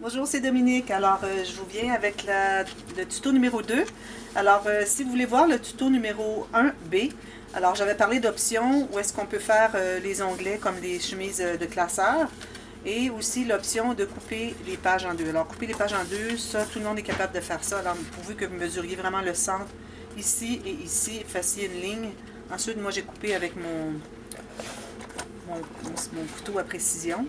Bonjour, c'est Dominique. Alors, je vous viens avec le tuto numéro 2. Alors, si vous voulez voir le tuto numéro 1B, alors j'avais parlé d'options où est-ce qu'on peut faire les onglets comme les chemises de classeur et aussi l'option de couper les pages en deux. Alors, couper les pages en deux, ça, tout le monde est capable de faire ça. Alors, pourvu que vous mesuriez vraiment le centre ici et ici, fassiez une ligne. Ensuite, moi, j'ai coupé avec mon couteau à précision.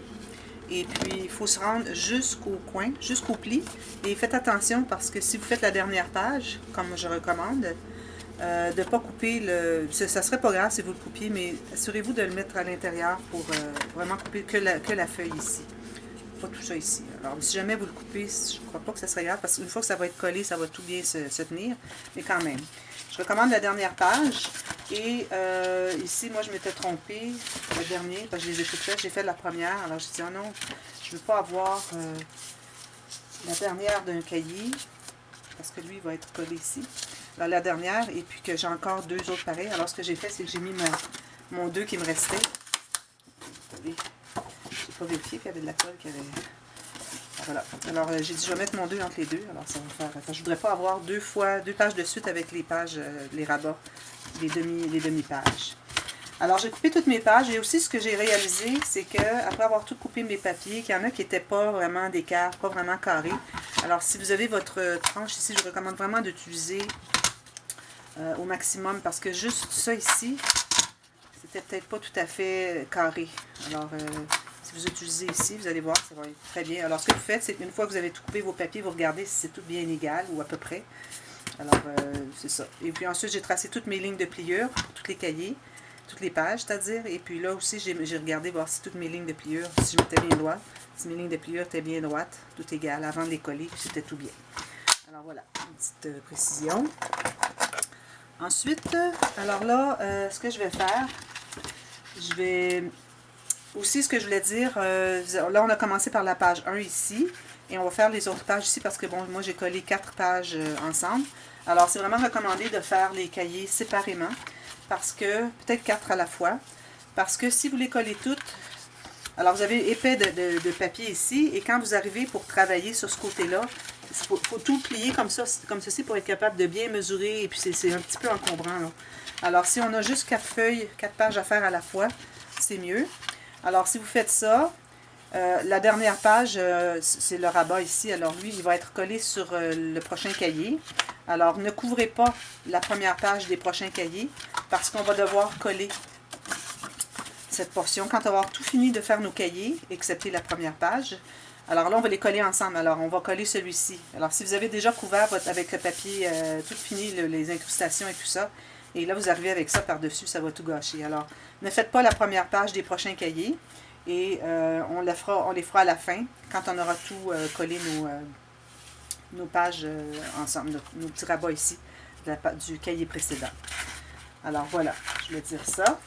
Et puis, il faut se rendre jusqu'au coin, jusqu'au pli. Et faites attention parce que si vous faites la dernière page, comme je recommande, de ne pas couper le... Ça serait pas grave si vous le coupiez, mais assurez-vous de le mettre à l'intérieur pour vraiment couper que la feuille ici. Pas tout ça ici. Alors, si jamais vous le coupez, je ne crois pas que ça serait grave parce qu'une fois que ça va être collé, ça va tout bien se tenir. Mais quand même. Je recommande la dernière page. Et ici, moi, je m'étais trompée. Le dernier, parce que je les ai toutes faites. J'ai fait la première. Alors, je dis, oh non, je ne veux pas avoir la dernière d'un cahier. Parce que lui, il va être collé ici. Alors, la dernière. Et puis que j'ai encore deux autres pareils. Alors, ce que j'ai fait, c'est que j'ai mis mon 2 qui me restait. Attendez. J'ai pas vérifié qu'il y avait de la colle qui avait... Voilà. Alors, j'ai dit, je vais mettre mon 2 entre les deux. Alors, ça va faire... Enfin, je voudrais pas avoir deux pages de suite avec les pages, les rabats, les demi-pages. Alors, j'ai coupé toutes mes pages. Et aussi, ce que j'ai réalisé, c'est que après avoir tout coupé mes papiers, qu'il y en a qui n'étaient pas vraiment d'écart, pas vraiment carrés. Alors, si vous avez votre tranche ici, je recommande vraiment d'utiliser au maximum parce que juste ça ici, c'était peut-être pas tout à fait carré. Alors, si vous utilisez ici, vous allez voir, ça va être très bien. Alors, ce que vous faites, c'est qu'une fois que vous avez tout coupé vos papiers, vous regardez si c'est tout bien égal ou à peu près. Alors, c'est ça. Et puis ensuite, j'ai tracé toutes mes lignes de pliure pour tous les cahiers, toutes les pages, c'est-à-dire. Et puis là aussi, j'ai regardé voir si toutes mes lignes de pliure, si je m'étais bien droite, si mes lignes de pliure étaient bien droites, tout égal, avant de les coller, puis c'était tout bien. Alors voilà, une petite précision. Ensuite, alors là, ce que je vais faire, je vais... Aussi, ce que je voulais dire, là, on a commencé par la page 1 ici, et on va faire les autres pages ici, parce que, bon, moi, j'ai collé 4 pages ensemble. Alors, c'est vraiment recommandé de faire les cahiers séparément, parce que, peut-être 4 à la fois, parce que si vous les collez toutes, alors, vous avez épais de papier ici, et quand vous arrivez pour travailler sur ce côté-là, il faut tout plier comme ça, comme ceci, pour être capable de bien mesurer, et puis c'est un petit peu encombrant, là. Alors, si on a juste 4 feuilles, 4 pages à faire à la fois, c'est mieux. Alors, si vous faites ça, la dernière page, c'est le rabat ici. Alors, lui, il va être collé sur le prochain cahier. Alors, ne couvrez pas la première page des prochains cahiers parce qu'on va devoir coller cette portion. Quand on va avoir tout fini de faire nos cahiers, excepté la première page, alors là, on va les coller ensemble. Alors, on va coller celui-ci. Alors, si vous avez déjà couvert avec le papier tout fini, les incrustations et tout ça, et là, vous arrivez avec ça par-dessus, ça va tout gâcher. Alors, ne faites pas la première page des prochains cahiers. Et on les fera à la fin, quand on aura tout collé nos pages ensemble, nos petits rabats ici, du cahier précédent. Alors voilà, je vais dire ça.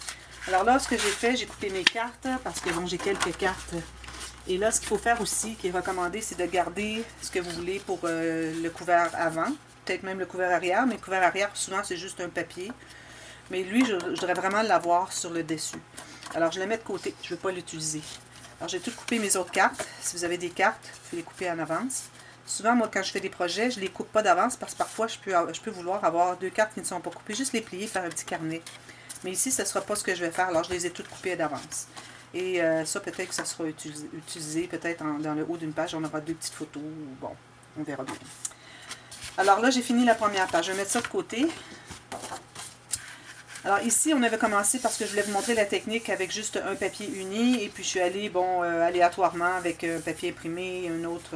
Alors là, ce que j'ai fait, j'ai coupé mes cartes, parce que bon, j'ai quelques cartes. Et là, ce qu'il faut faire aussi, qui est recommandé, c'est de garder ce que vous voulez pour le couvert avant. Peut-être même le couvert arrière, mais le couvert arrière, souvent, c'est juste un papier. Mais lui, je voudrais vraiment l'avoir sur le dessus. Alors, je le mets de côté. Je ne veux pas l'utiliser. Alors, j'ai tout coupé mes autres cartes. Si vous avez des cartes, vous pouvez les couper en avance. Souvent, moi, quand je fais des projets, je ne les coupe pas d'avance parce que parfois, je peux vouloir avoir 2 cartes qui ne sont pas coupées. Juste les plier, faire un petit carnet. Mais ici, ce ne sera pas ce que je vais faire. Alors, je les ai toutes coupées d'avance. Et ça, peut-être que ça sera utilisé peut-être dans le haut d'une page. On aura 2 petites photos. Bon, on verra bien. Alors là, j'ai fini la première page. Je vais mettre ça de côté. Alors ici, on avait commencé parce que je voulais vous montrer la technique avec juste un papier uni. Et puis je suis allée, bon, aléatoirement avec un papier imprimé et un autre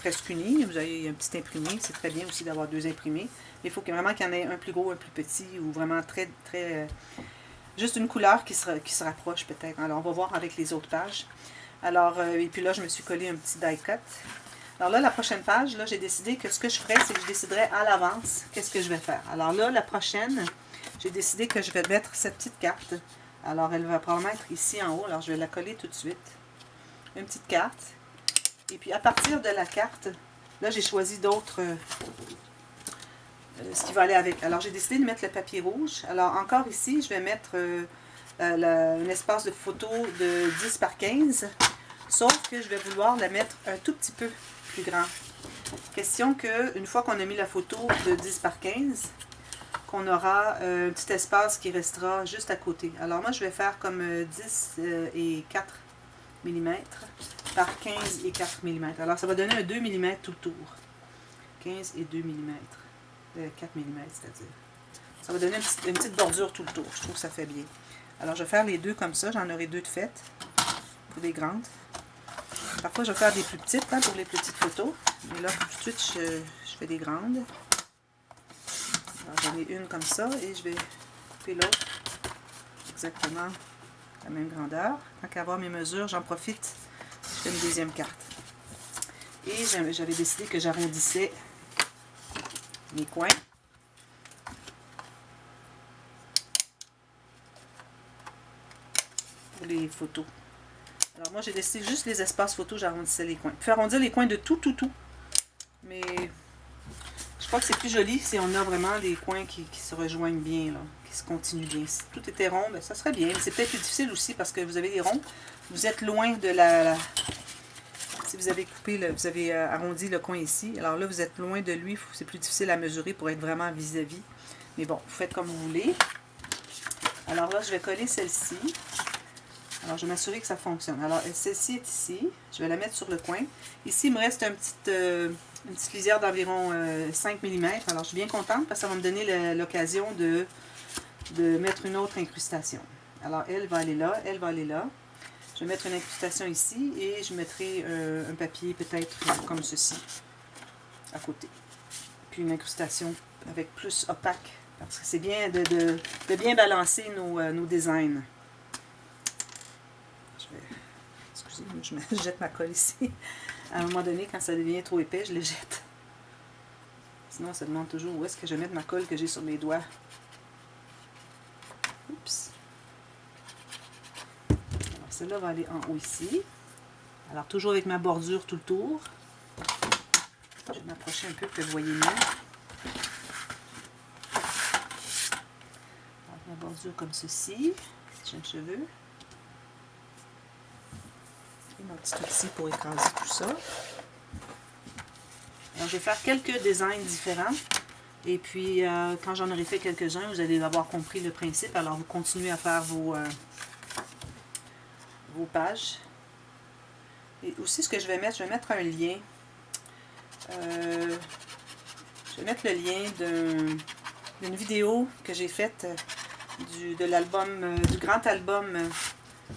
presque uni. Vous avez un petit imprimé. C'est très bien aussi d'avoir 2 imprimés. Mais il faut vraiment qu'il y en ait un plus gros, un plus petit. Ou vraiment très, très... juste une couleur qui se rapproche peut-être. Alors on va voir avec les autres pages. Alors, et puis là, je me suis collé un petit die cut. Alors là, la prochaine page, là, j'ai décidé que ce que je ferais, c'est que je déciderais à l'avance qu'est-ce que je vais faire. Alors là, la prochaine... J'ai décidé que je vais mettre cette petite carte. Alors, elle va probablement être ici en haut. Alors, je vais la coller tout de suite. Une petite carte. Et puis, à partir de la carte, là, j'ai choisi d'autres... ce qui va aller avec. Alors, j'ai décidé de mettre le papier rouge. Alors, encore ici, je vais mettre un espace de photo de 10 par 15. Sauf que je vais vouloir la mettre un tout petit peu plus grand. Question que, une fois qu'on a mis la photo de 10 par 15, qu'on aura un petit espace qui restera juste à côté. Alors moi, je vais faire comme 10 et 4 mm par 15 et 4 mm. Alors ça va donner un 2 mm tout le tour. 15 et 2 mm. 4 mm, c'est-à-dire. Ça va donner une petite bordure tout le tour. Je trouve que ça fait bien. Alors je vais faire les deux comme ça. J'en aurai deux de faites pour les grandes. Parfois, je vais faire des plus petites hein, pour les petites photos. Mais là, tout de suite, je fais des grandes. J'en ai une comme ça et je vais couper l'autre exactement la même grandeur. Tant qu'à avoir mes mesures, j'en profite. Je fais une deuxième carte. Et j'avais décidé que j'arrondissais mes coins. Pour les photos. Alors moi, j'ai décidé juste les espaces photos, j'arrondissais les coins. Puis arrondir les coins de tout. Mais je crois que c'est plus joli si on a vraiment des coins qui se rejoignent bien, là, qui se continuent bien. Si tout était rond, ben, ça serait bien. Mais c'est peut-être plus difficile aussi parce que vous avez des ronds. Vous êtes loin de si vous avez coupé, vous avez arrondi le coin ici. Alors là, vous êtes loin de lui. C'est plus difficile à mesurer pour être vraiment vis-à-vis. Mais bon, vous faites comme vous voulez. Alors là, je vais coller celle-ci. Alors, je vais m'assurer que ça fonctionne. Alors, celle-ci est ici. Je vais la mettre sur le coin. Ici, il me reste une petite lisière d'environ 5 mm. Alors, je suis bien contente parce que ça va me donner l'occasion de mettre une autre incrustation. Alors, elle va aller là, elle va aller là. Je vais mettre une incrustation ici et je mettrai un papier peut-être comme ceci à côté. Puis une incrustation avec plus opaque parce que c'est bien de bien balancer nos designs. Excusez-moi, je jette ma colle ici. À un moment donné, quand ça devient trop épais, je les jette. Sinon, on se demande toujours où est-ce que je vais mettre ma colle que j'ai sur mes doigts. Oups. Alors, celle-là va aller en haut ici. Alors, toujours avec ma bordure tout le tour. Je vais m'approcher un peu pour que vous voyez mieux. Alors, ma bordure comme ceci, si j'ai un cheveu. Un petit outil pour écraser tout ça. Alors, je vais faire quelques designs différents. Et puis, quand j'en aurai fait quelques-uns, vous allez avoir compris le principe. Alors, vous continuez à faire vos pages. Et aussi, ce que je vais mettre un lien. Je vais mettre le lien d'une vidéo que j'ai faite du grand album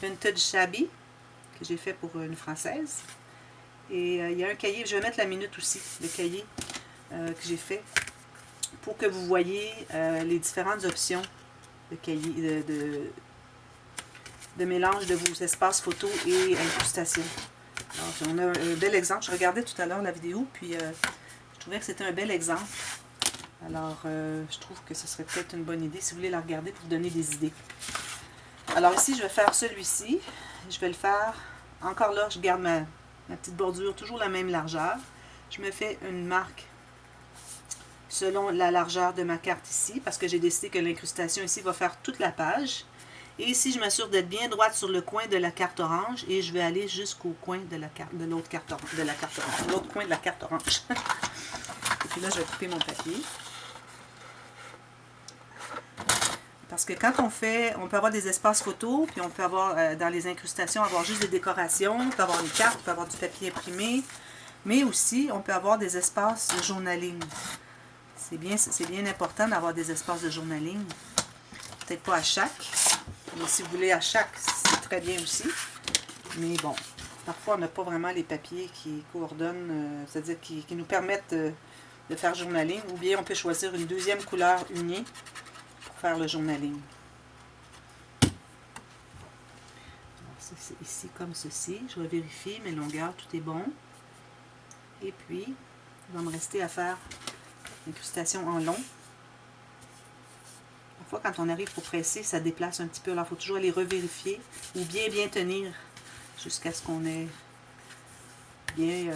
Vintage Shabby. Que j'ai fait pour une Française. Et il y a un cahier, je vais mettre la minute aussi, le cahier que j'ai fait, pour que vous voyez les différentes options de cahier, de mélange de vos espaces photos et incrustations. Alors, on a un bel exemple. Je regardais tout à l'heure la vidéo, puis je trouvais que c'était un bel exemple. Alors, je trouve que ce serait peut-être une bonne idée, si vous voulez la regarder, pour vous donner des idées. Alors ici, je vais faire celui-ci. Je vais le faire, encore là, je garde ma petite bordure, toujours la même largeur. Je me fais une marque selon la largeur de ma carte ici, parce que j'ai décidé que l'incrustation ici va faire toute la page. Et ici, je m'assure d'être bien droite sur le coin de la carte orange, et je vais aller jusqu'au coin de l'autre carte orange, l'autre coin de la carte orange. Et puis là, je vais couper mon papier. Parce que quand on peut avoir des espaces photos, puis on peut avoir, dans les incrustations, avoir juste des décorations, on peut avoir une carte, on peut avoir du papier imprimé, mais aussi, on peut avoir des espaces de journaling. C'est bien important d'avoir des espaces de journaling. Peut-être pas à chaque, mais si vous voulez à chaque, c'est très bien aussi. Mais bon, parfois, on n'a pas vraiment les papiers qui coordonnent, c'est-à-dire qui nous permettent de faire journaling, ou bien on peut choisir une deuxième couleur unie faire le journaling. C'est ici comme ceci. Je vais vérifier mes longueurs, tout est bon. Et puis, il va me rester à faire l'incrustation en long. Parfois, quand on arrive pour presser, ça déplace un petit peu. Alors, il faut toujours aller revérifier ou bien tenir jusqu'à ce qu'on ait bien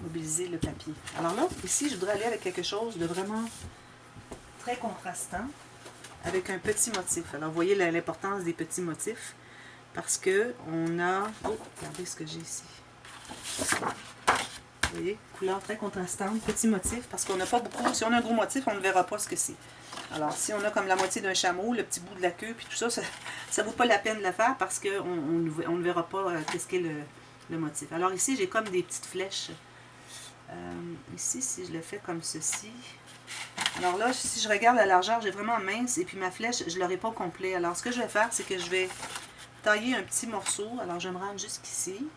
mobilisé le papier. Alors là, ici, je voudrais aller avec quelque chose de vraiment très contrastant, avec un petit motif. Alors, vous voyez l'importance des petits motifs, parce que on a... Oh, regardez ce que j'ai ici. Vous voyez, couleur très contrastante, petit motif, parce qu'on n'a pas beaucoup. Si on a un gros motif, on ne verra pas ce que c'est. Alors, si on a comme la moitié d'un chameau, le petit bout de la queue, puis tout ça, ça ne vaut pas la peine de le faire parce qu'on ne verra pas qu'est-ce qu'est le motif. Alors ici, j'ai comme des petites flèches. Ici, si je le fais comme ceci. Alors là, si je regarde la largeur, j'ai vraiment mince, et puis ma flèche, je ne l'aurai pas au complet. Alors, ce que je vais faire, c'est que je vais tailler un petit morceau. Alors, je vais me rendre jusqu'ici.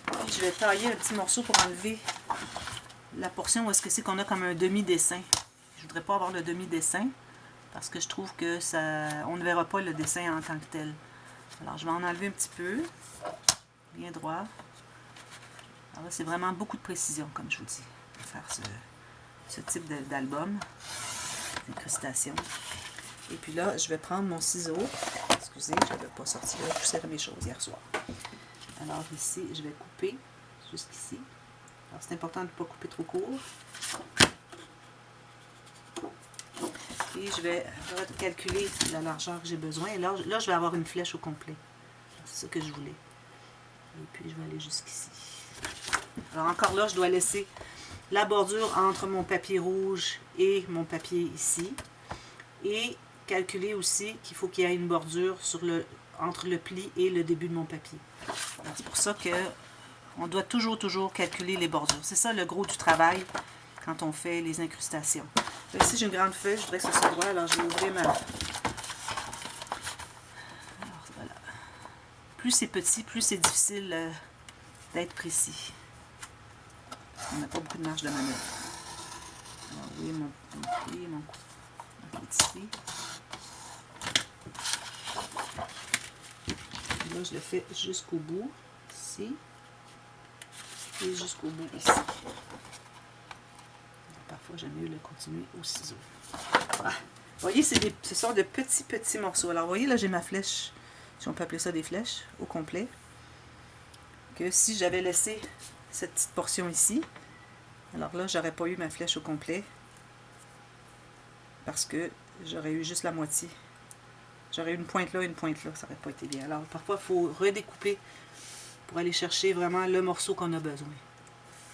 Puis, je vais tailler un petit morceau pour enlever la portion où est-ce que c'est qu'on a comme un demi-dessin. Je ne voudrais pas avoir le demi-dessin parce que je trouve que ça, on ne verra pas le dessin en tant que tel. Alors, je vais en enlever un petit peu, bien droit. Alors là, c'est vraiment beaucoup de précision, comme je vous dis, pour faire ce type d'album, d'incrustation. Et puis là, je vais prendre mon ciseau. Excusez, je n'avais pas sorti là, je serrais mes choses hier soir. Alors ici, je vais couper jusqu'ici. Alors c'est important de ne pas couper trop court. Et je vais calculer la largeur que j'ai besoin. Et là, je vais avoir une flèche au complet. C'est ça que je voulais. Et puis je vais aller jusqu'ici. Alors encore là, je dois laisser la bordure entre mon papier rouge et mon papier ici. Et calculer aussi qu'il faut qu'il y ait une bordure entre le pli et le début de mon papier. C'est pour ça que on doit toujours calculer les bordures. C'est ça le gros du travail quand on fait les incrustations. Là, ici, j'ai une grande feuille, je voudrais que ça soit droit, alors je vais ouvrir ma... Alors, voilà. Plus c'est petit, plus c'est difficile d'être précis. On n'a pas beaucoup de marge de manœuvre. Alors, vous voyez mon pied, mon ici. Et là, je le fais jusqu'au bout, ici. Et jusqu'au bout, ici. Parfois, j'aime mieux le continuer au ciseau. Ah, vous voyez, ce sont de petits morceaux. Alors, vous voyez, là, j'ai ma flèche, si on peut appeler ça des flèches, au complet. Que si j'avais laissé cette petite portion ici, alors là, j'aurais pas eu ma flèche au complet. Parce que j'aurais eu juste la moitié. J'aurais eu une pointe là, ça n'aurait pas été bien. Alors, parfois, il faut redécouper pour aller chercher vraiment le morceau qu'on a besoin.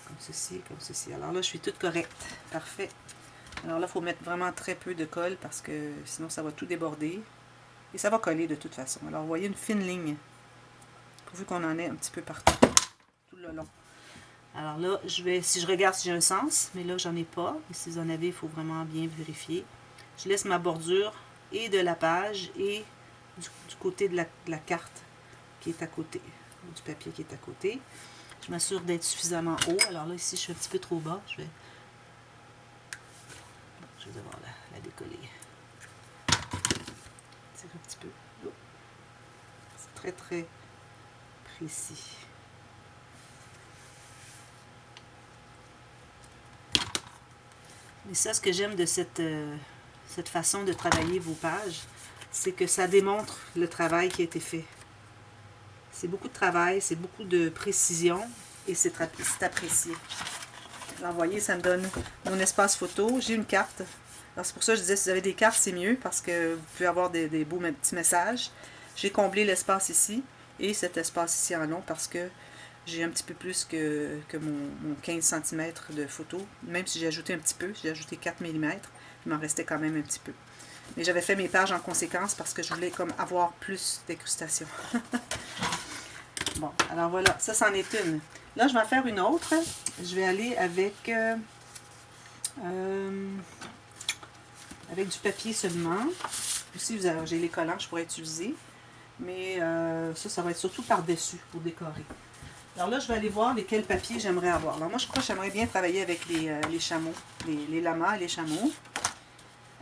Comme ceci, comme ceci. Alors là, je suis toute correcte. Parfait. Alors là, il faut mettre vraiment très peu de colle parce que sinon, ça va tout déborder. Et ça va coller de toute façon. Alors, vous voyez une fine ligne. Pourvu qu'on en ait un petit peu partout. Tout le long. Alors là, si je regarde si j'ai un sens, mais là, j'en ai pas. Et si vous en avez, il faut vraiment bien vérifier. Je laisse ma bordure et de la page et du côté de la carte qui est à côté. Du papier qui est à côté. Je m'assure d'être suffisamment haut. Alors là, ici, je suis un petit peu trop bas. Je vais devoir la décoller. Tire un petit peu. C'est très précis. Mais ça, ce que j'aime de cette façon de travailler vos pages, c'est que ça démontre le travail qui a été fait. C'est beaucoup de travail, c'est beaucoup de précision et c'est apprécié. Alors, vous voyez, ça me donne mon espace photo. J'ai une carte. Alors, c'est pour ça que je disais, si vous avez des cartes, c'est mieux parce que vous pouvez avoir des beaux petits messages. J'ai comblé l'espace ici et cet espace ici en long parce que j'ai un petit peu plus que mon 15 cm de photo. Même si j'ai ajouté un petit peu, j'ai ajouté 4 mm, il m'en restait quand même un petit peu. Mais j'avais fait mes pages en conséquence parce que je voulais comme avoir plus d'incrustation. Bon, alors voilà, ça c'en est une. Là, je vais en faire une autre. Je vais aller avec du papier seulement. Ici, j'ai les collants que je pourrais utiliser. Mais ça va être surtout par-dessus pour décorer. Alors là, je vais aller voir lesquels papiers j'aimerais avoir. Alors moi, je crois que j'aimerais bien travailler avec les chameaux, les lamas et les chameaux.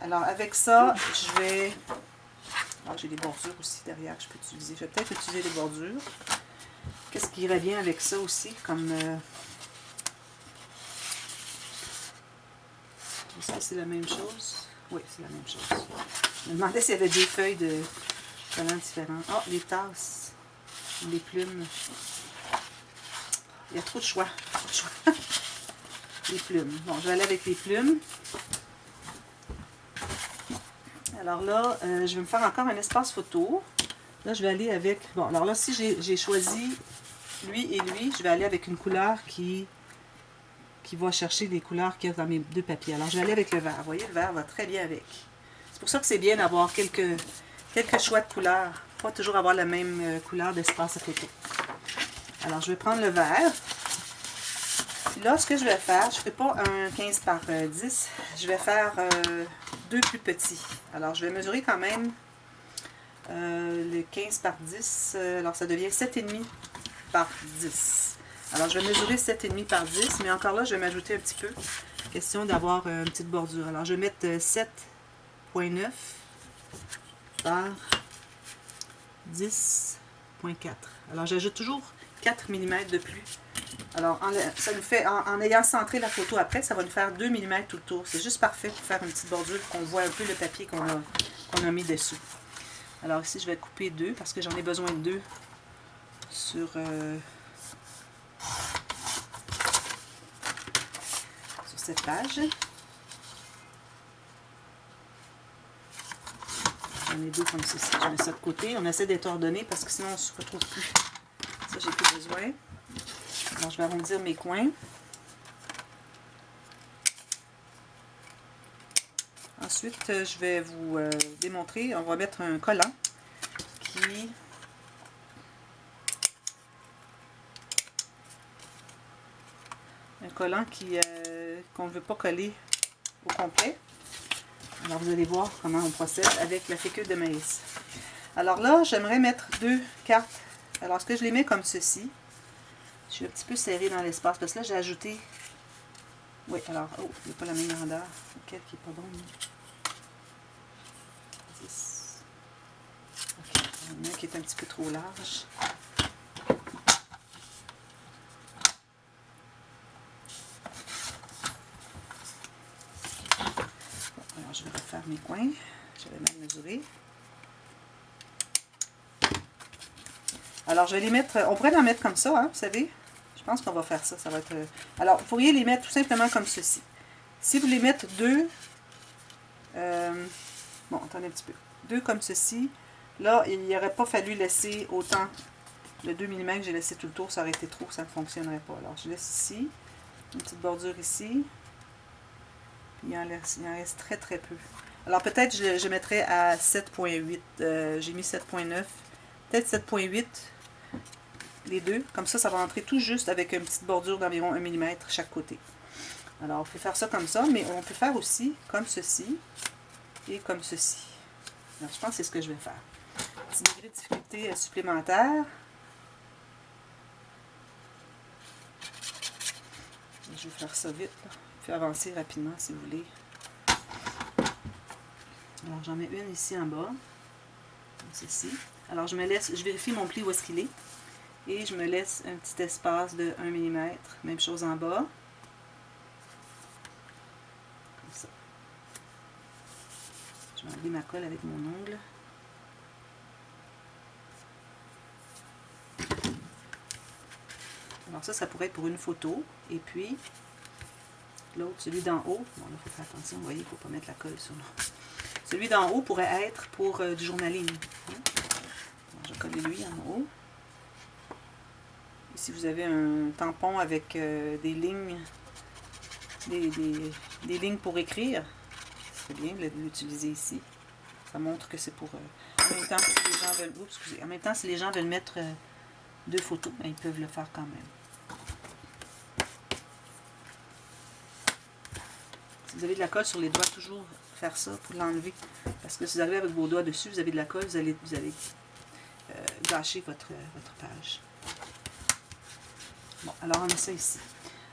Alors avec ça, je vais... Alors, j'ai des bordures aussi derrière que je peux utiliser. Je vais peut-être utiliser des bordures. Qu'est-ce qui irait bien avec ça aussi, comme... Est-ce que c'est la même chose? Oui, c'est la même chose. Je me demandais s'il y avait des feuilles de collants différents. Ah, les tasses, les plumes. Il y a trop de choix. Les plumes. Bon, je vais aller avec les plumes. Alors là, je vais me faire encore un espace photo. Là, je vais aller avec... Bon, alors là, si j'ai choisi lui et lui, je vais aller avec une couleur qui va chercher les couleurs qu'il y a dans mes deux papiers. Alors, je vais aller avec le vert. Vous voyez, le vert va très bien avec. C'est pour ça que c'est bien d'avoir quelques choix de couleurs. Pas toujours avoir la même couleur d'espace à côté. Alors, je vais prendre le vert. Puis là, ce que je vais faire, je ne fais pas un 15 par 10. Je vais faire deux plus petits. Alors, je vais mesurer quand même le 15 par 10. Alors, ça devient 7,5 par 10. Alors, je vais mesurer 7,5 par 10. Mais encore là, je vais m'ajouter un petit peu. Question d'avoir une petite bordure. Alors, je vais mettre 7,9 par 10,4. Alors, j'ajoute toujours 4 mm de plus. Alors, ça nous fait, en ayant centré la photo après, ça va nous faire 2 mm tout le tour. C'est juste parfait pour faire une petite bordure, qu'on voit un peu le papier qu'on a mis dessus. Alors ici, je vais couper 2 parce que j'en ai besoin de 2 sur cette page. J'en ai 2 comme ceci. Je mets ça de côté. On essaie d'être ordonné parce que sinon, on ne se retrouve plus. Ça, j'ai plus besoin. Alors, je vais arrondir mes coins. Ensuite, je vais vous démontrer. On va mettre un collant qu'on ne veut pas coller au complet. Alors, vous allez voir comment on procède avec la fécule de maïs. Alors là, j'aimerais mettre 2 cartes. Alors, est-ce que je les mets comme ceci? Je suis un petit peu serrée dans l'espace parce que là, j'ai ajouté... Oui, alors, oh, il n'y a pas la même grandeur. Lequel qui n'est pas bon? 10. Ok, il y en a un qui est un petit peu trop large. Bon, alors, je vais refaire mes coins. Je vais même mesurer. Alors, je vais les mettre... On pourrait en mettre comme ça, hein, vous savez? Je pense qu'on va faire ça. Ça va être... Alors, vous pourriez les mettre tout simplement comme ceci. Si vous les mettez 2... bon, attendez un petit peu. 2 comme ceci. Là, il n'y aurait pas fallu laisser autant. Le 2 mm que j'ai laissé tout le tour, ça aurait été trop, ça ne fonctionnerait pas. Alors, je laisse ici. Une petite bordure ici. Puis, il en reste très, très peu. Alors, peut-être je mettrais à 7,8. J'ai mis 7,9. Peut-être 7,8. Les deux, comme ça va rentrer tout juste avec une petite bordure d'environ 1 mm chaque côté. Alors, on peut faire ça comme ça, mais on peut faire aussi comme ceci et comme ceci. Alors, je pense que c'est ce que je vais faire. Petit degré de difficulté supplémentaire. Je vais faire ça vite, là. Puis avancer rapidement si vous voulez. Alors, j'en mets une ici en bas, comme ceci. Alors, je vérifie mon pli où est-ce qu'il est. Et je me laisse un petit espace de 1 mm. Même chose en bas. Comme ça. Je vais enlever ma colle avec mon ongle. Alors ça pourrait être pour une photo. Et puis, l'autre, celui d'en haut. Bon, là, il faut faire attention. Vous voyez, il ne faut pas mettre la colle sur nous. Celui d'en haut pourrait être pour du journaling. Hein? Alors, je vais coller lui en haut. Si vous avez un tampon avec des lignes, des lignes pour écrire, c'est bien de l'utiliser ici. Ça montre que c'est pour... en même temps, si les gens veulent... Oups, excusez. En même temps, si les gens veulent mettre 2 photos, ben, ils peuvent le faire quand même. Si vous avez de la colle sur les doigts, toujours faire ça pour l'enlever. Parce que si vous arrivez avec vos doigts dessus, vous avez de la colle, vous allez gâcher votre page. Bon, alors on a ça ici.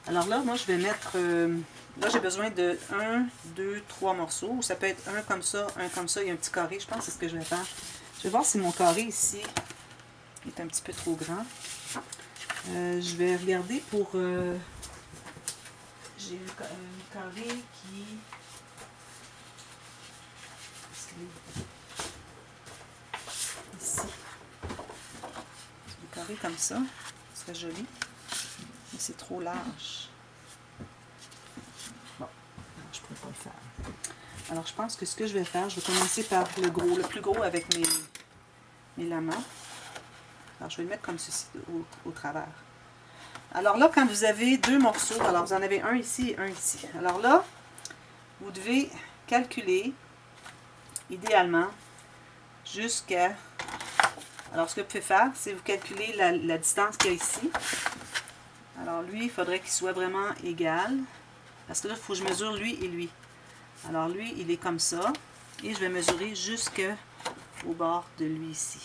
Alors là, moi je vais mettre... là j'ai besoin de 1, 2, 3 morceaux. Ou ça peut être un comme ça, il y a un petit carré. Je pense que c'est ce que je vais faire. Je vais voir si mon carré ici est un petit peu trop grand. Je vais regarder pour... j'ai un carré qui... Ici. Un carré comme ça. Ce serait joli. Mais c'est trop large. Bon, je ne pourrais pas le faire. Alors, je pense que ce que je vais faire, je vais commencer par le plus gros avec mes lamants. Alors, je vais le mettre comme ceci au travers. Alors là, quand vous avez deux morceaux, alors vous en avez un ici et un ici. Alors là, vous devez calculer, idéalement, jusqu'à... Alors, ce que vous pouvez faire, c'est vous calculer la distance qu'il y a ici. Alors, lui, il faudrait qu'il soit vraiment égal. Parce que là, il faut que je mesure lui et lui. Alors, lui, il est comme ça. Et je vais mesurer jusqu'au bord de lui ici.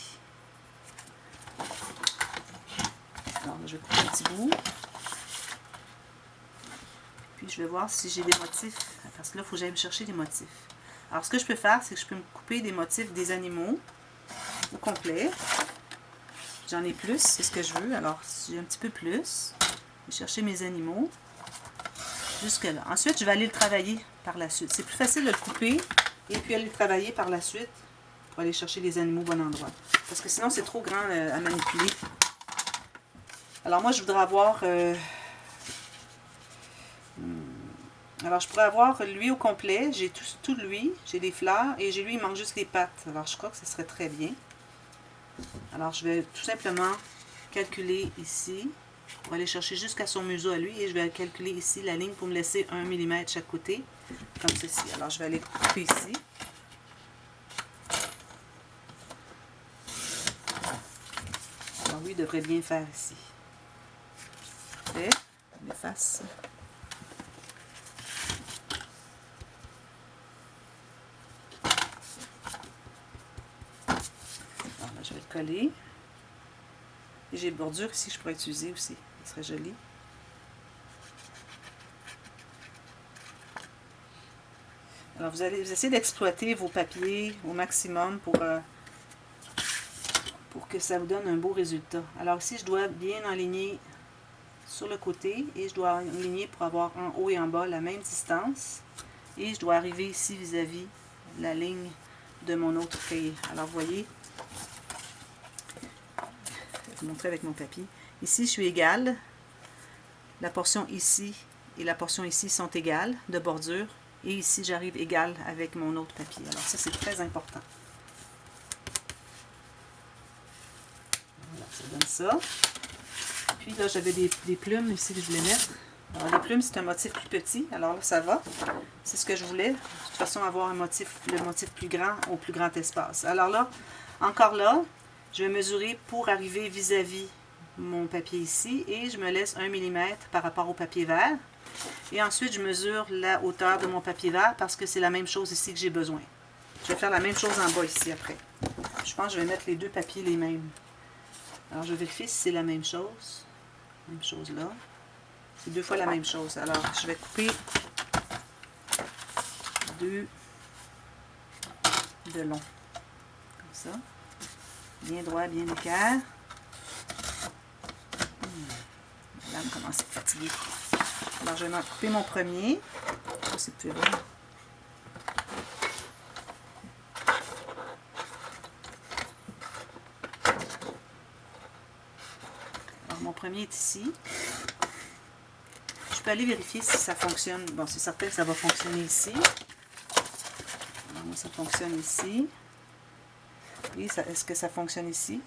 Alors, là, je vais couper un petit bout. Puis, je vais voir si j'ai des motifs. Parce que là, il faut que j'aille me chercher des motifs. Alors, ce que je peux faire, c'est que je peux me couper des motifs des animaux au complet. J'en ai plus, c'est ce que je veux. Alors, si j'ai un petit peu plus, je vais chercher mes animaux jusque là. Ensuite, je vais aller le travailler par la suite. C'est plus facile de le couper et puis aller le travailler par la suite pour aller chercher les animaux au bon endroit. Parce que sinon, c'est trop grand à manipuler. Alors, moi, je voudrais avoir... alors, je pourrais avoir lui au complet. J'ai tout lui. J'ai des fleurs et lui, il manque juste les pattes. Alors, je crois que ce serait très bien. Alors, je vais tout simplement calculer ici pour aller chercher jusqu'à son museau à lui. Et je vais calculer ici la ligne pour me laisser 1 mm chaque côté, comme ceci. Alors, je vais aller couper ici. Alors, lui, il devrait bien faire ici. Parfait. On efface. Alors, là, je vais le coller. Et j'ai une bordure ici que je pourrais utiliser aussi. Ce serait joli. Alors, vous allez essayer d'exploiter vos papiers au maximum pour que ça vous donne un beau résultat. Alors ici, je dois bien enligner sur le côté et je dois enligner pour avoir en haut et en bas la même distance. Et je dois arriver ici vis-à-vis la ligne de mon autre cahier. Alors, vous voyez, je vais vous montrer avec mon papier. Ici, je suis égale. La portion ici et la portion ici sont égales de bordure. Et ici, j'arrive égale avec mon autre papier. Alors ça, c'est très important. Voilà, ça donne ça. Puis là, j'avais des plumes ici que je voulais mettre. Alors les plumes, c'est un motif plus petit. Alors là, ça va. C'est ce que je voulais. De toute façon, avoir le motif plus grand au plus grand espace. Alors là, encore là, je vais mesurer pour arriver vis-à-vis mon papier ici. Et je me laisse 1 mm par rapport au papier vert. Et ensuite, je mesure la hauteur de mon papier vert parce que c'est la même chose ici que j'ai besoin. Je vais faire la même chose en bas ici après. Je pense que je vais mettre les deux papiers les mêmes. Alors, je vérifie si c'est la même chose. Même chose là. C'est deux fois la même chose. Alors, je vais couper deux de long. Comme ça. Bien droit, bien équerre. La dame commence à être fatiguée. Alors, je vais couper mon premier. Ça, c'est plus long. Alors, mon premier est ici. Je peux aller vérifier si ça fonctionne. Bon, c'est certain que ça va fonctionner ici. Alors, moi, ça fonctionne ici. Et est-ce que ça fonctionne ici?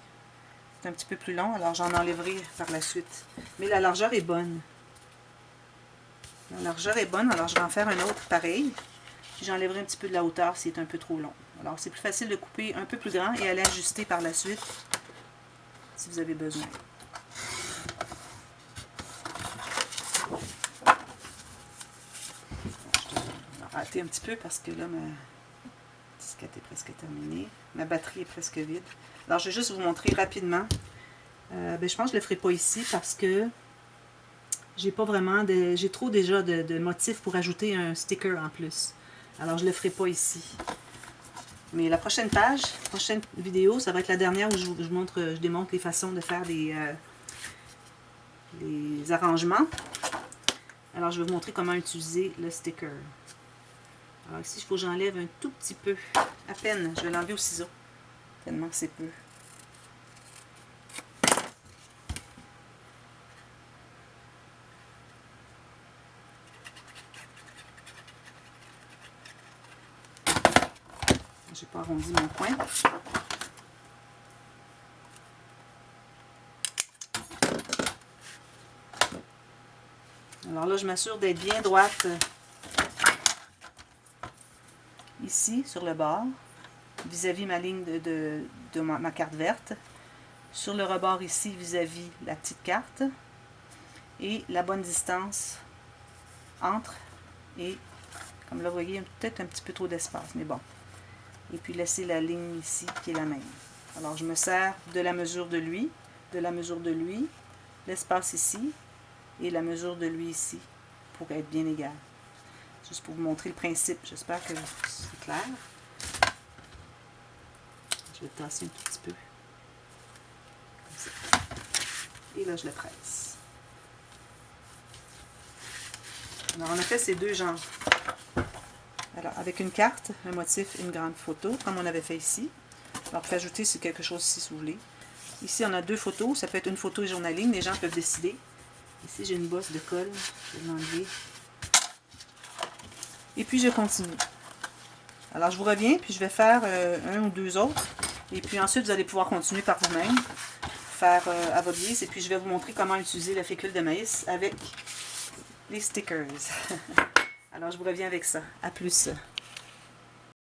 C'est un petit peu plus long, alors j'en enlèverai par la suite. Mais la largeur est bonne. La largeur est bonne, alors je vais en faire un autre pareil. Puis j'enlèverai un petit peu de la hauteur si c'est un peu trop long. Alors c'est plus facile de couper un peu plus grand et aller ajuster par la suite si vous avez besoin. Je vais rater un petit peu parce que là, ma disquette est presque terminée. Ma batterie est presque vide. Alors je vais juste vous montrer rapidement. Je pense que je ne le ferai pas ici parce que j'ai pas vraiment j'ai trop déjà de motifs pour ajouter un sticker en plus. Alors je le ferai pas ici. Mais la prochaine page, prochaine vidéo, ça va être la dernière où je démontre les façons de faire les arrangements. Alors je vais vous montrer comment utiliser le sticker. Alors ici, il faut que j'enlève un tout petit peu, à peine. Je vais l'enlever au ciseau, tellement que c'est peu. J'ai pas arrondi mon coin. Alors là, je m'assure d'être bien droite ici, sur le bord, vis-à-vis ma ligne de ma carte verte. Sur le rebord ici, vis-à-vis la petite carte. Et la bonne distance entre et, comme là, vous voyez, peut-être un petit peu trop d'espace, mais bon. Et puis laisser la ligne ici qui est la même. Alors, je me sers de la mesure de lui, l'espace ici et la mesure de lui ici pour être bien égal. Juste pour vous montrer le principe. J'espère que c'est clair. Je vais tasser un tout petit peu. Comme ça. Et là, je le presse. Alors, on a fait ces deux genres. Alors, avec une carte, un motif et une grande photo, comme on avait fait ici. Alors, vous pouvez ajouter si quelque chose ici, si vous voulez. Ici, on a deux photos. Ça peut être une photo et journaling. Les gens peuvent décider. Ici, j'ai une bosse de colle. Je vais l'enlever. Et puis, je continue. Alors, je vous reviens, puis je vais faire un ou deux autres. Et puis ensuite, vous allez pouvoir continuer par vous-même, faire à votre guise. Et puis, je vais vous montrer comment utiliser la fécule de maïs avec les stickers. Alors, je vous reviens avec ça. À plus.